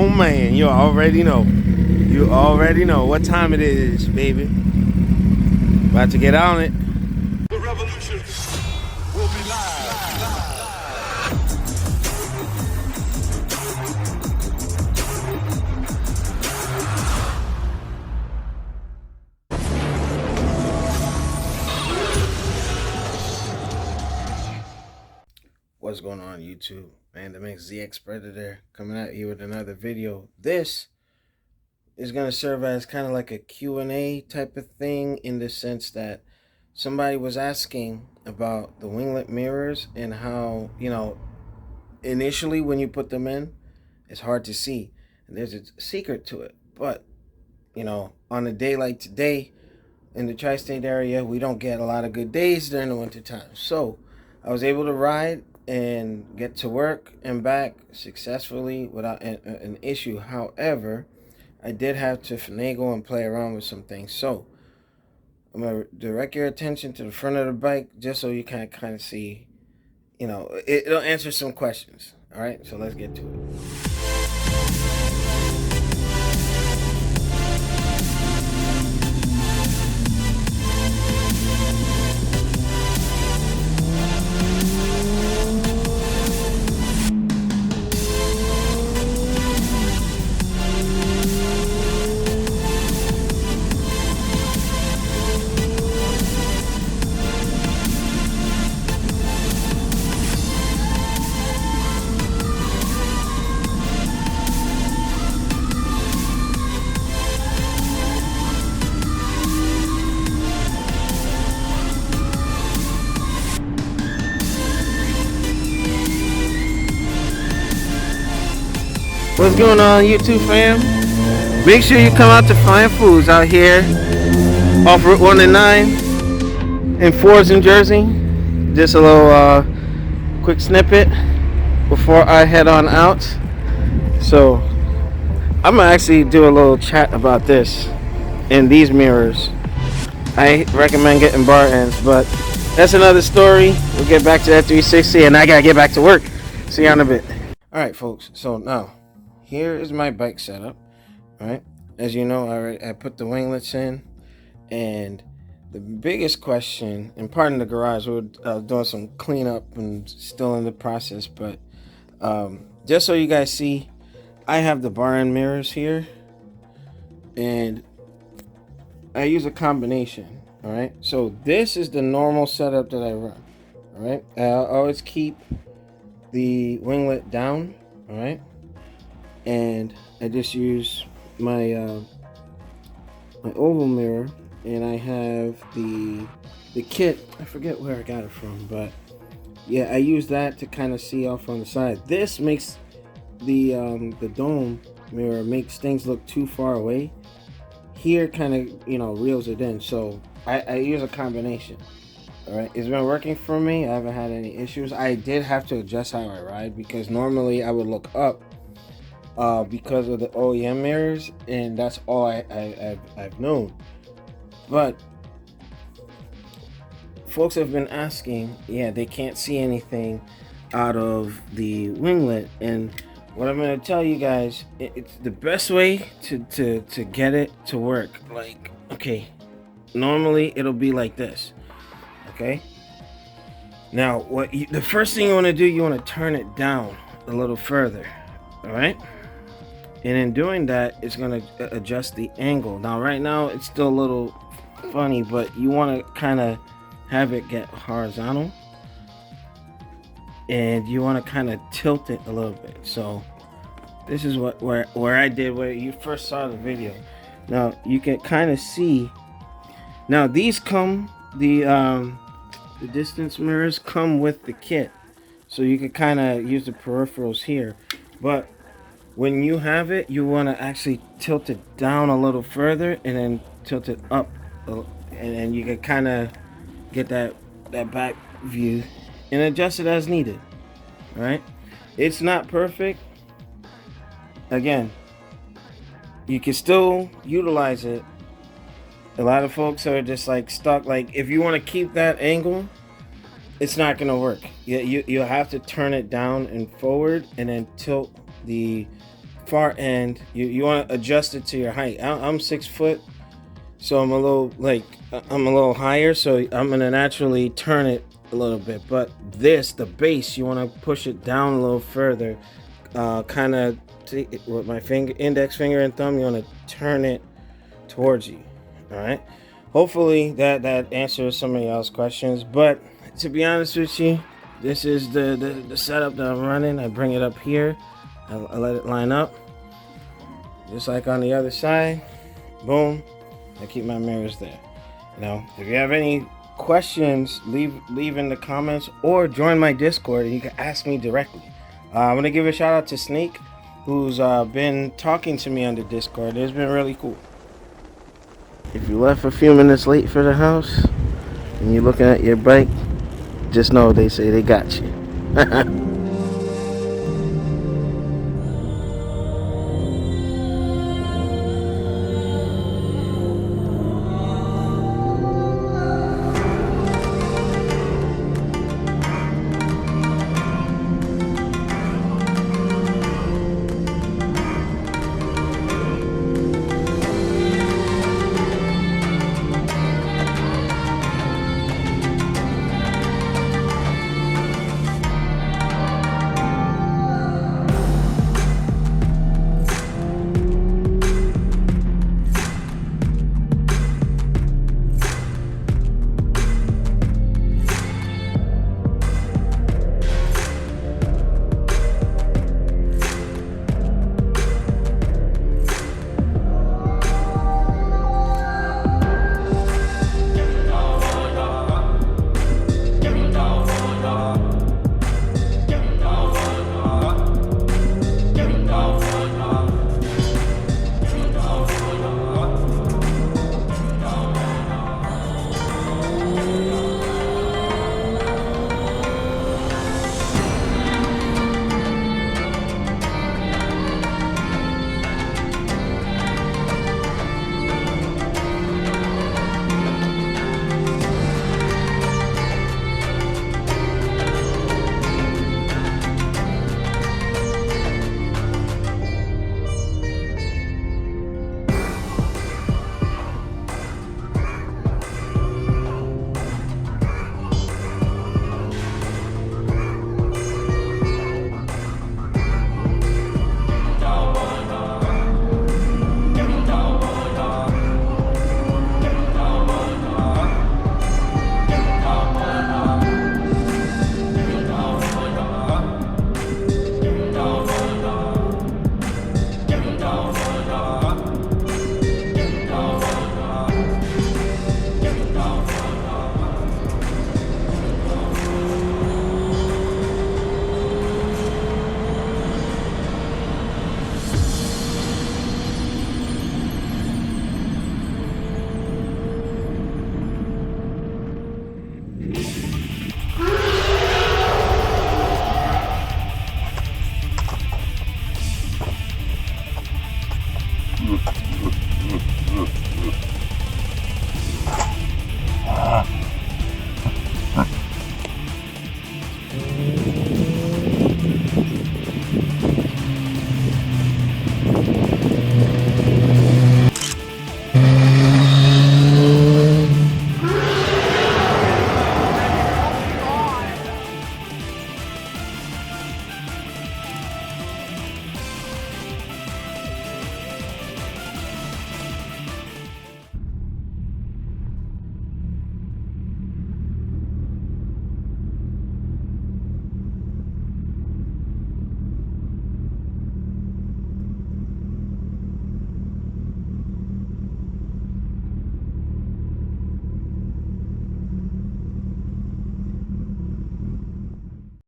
Oh man, you already know. You already know what time it is, baby. About to get on it. The revolution will be live. What's going on, YouTube? Man, the Mix ZX Predator coming at you with another video. This is going to serve as kind of like a Q&A type of thing, in the sense that somebody was asking about the winglet mirrors and how, initially when you put them in, it's hard to see. And there's a secret to it. But, on a day like today, in the tri-state area, we don't get a lot of good days during the winter time. So I was able to ride and get to work and back successfully without an issue. However, I did have to finagle and play around with some things. So I'm going to direct your attention to the front of the bike just so you can kind of see, it'll answer some questions. All right, so let's get to it. What's going on, YouTube fam? Make sure you come out to Fine Foods out here off Route 1 and 9 in Fords, New Jersey. Just a little quick snippet before I head on out. So I'm gonna actually do a little chat about this and these mirrors. I recommend getting bar ends, but that's another story. We'll get back to that 360, and I gotta get back to work. See you in a bit. All right, folks. So now, here is my bike setup. All right, as you know, I put the winglets in, and the biggest question, and pardon the garage, we're doing some cleanup and still in the process, but just so you guys see, I have the bar end mirrors here, and I use a combination. All right, so this is the normal setup that I run. All right, I always keep the winglet down. All right, and I just use my my oval mirror, and I have the kit. I forget where I got it from, but yeah, I use that to kind of see off on the side. This makes the dome mirror makes things look too far away. Here kind of reels it in, so I use a combination. All right, it's been working for me. I haven't had any issues. I did have to adjust how I ride, because normally I would look up because of the OEM mirrors, and that's all I've known. But folks have been asking, they can't see anything out of the winglet, and what I'm going to tell you guys, it's the best way to get it to work. Like, okay, normally it'll be like this. Okay, now the first thing you want to do, you want to turn it down a little further. All right, and in doing that, it's going to adjust the angle. Now right now it's still a little funny, but you want to kind of have it get horizontal, and you want to kind of tilt it a little bit. So this is where I did where you first saw the video. Now you can kind of see. Now these come, the distance mirrors come with the kit, so you can kind of use the peripherals here. But when you have it, you want to actually tilt it down a little further, and then tilt it up, and then you can kind of get that back view and adjust it as needed. All right, it's not perfect. Again, you can still utilize it. A lot of folks are just like stuck. Like, if you want to keep that angle, it's not going to work. You have to turn it down and forward, and then tilt the far end, you want to adjust it to your height. I'm 6 foot, so I'm a little higher, so I'm gonna naturally turn it a little bit. But the base, you want to push it down a little further, kind of with my index finger and thumb. You want to turn it towards you. All right. Hopefully that answers some of y'all's questions. But to be honest with you, this is the setup that I'm running. I bring it up here. I let it line up, just like on the other side. Boom. I keep my mirrors there. If you have any questions, leave in the comments or join my Discord and you can ask me directly. I'm gonna give a shout out to Snake, who's been talking to me on the Discord. It's been really cool. If you left a few minutes late for the house and you're looking at your bike, just know they say they got you.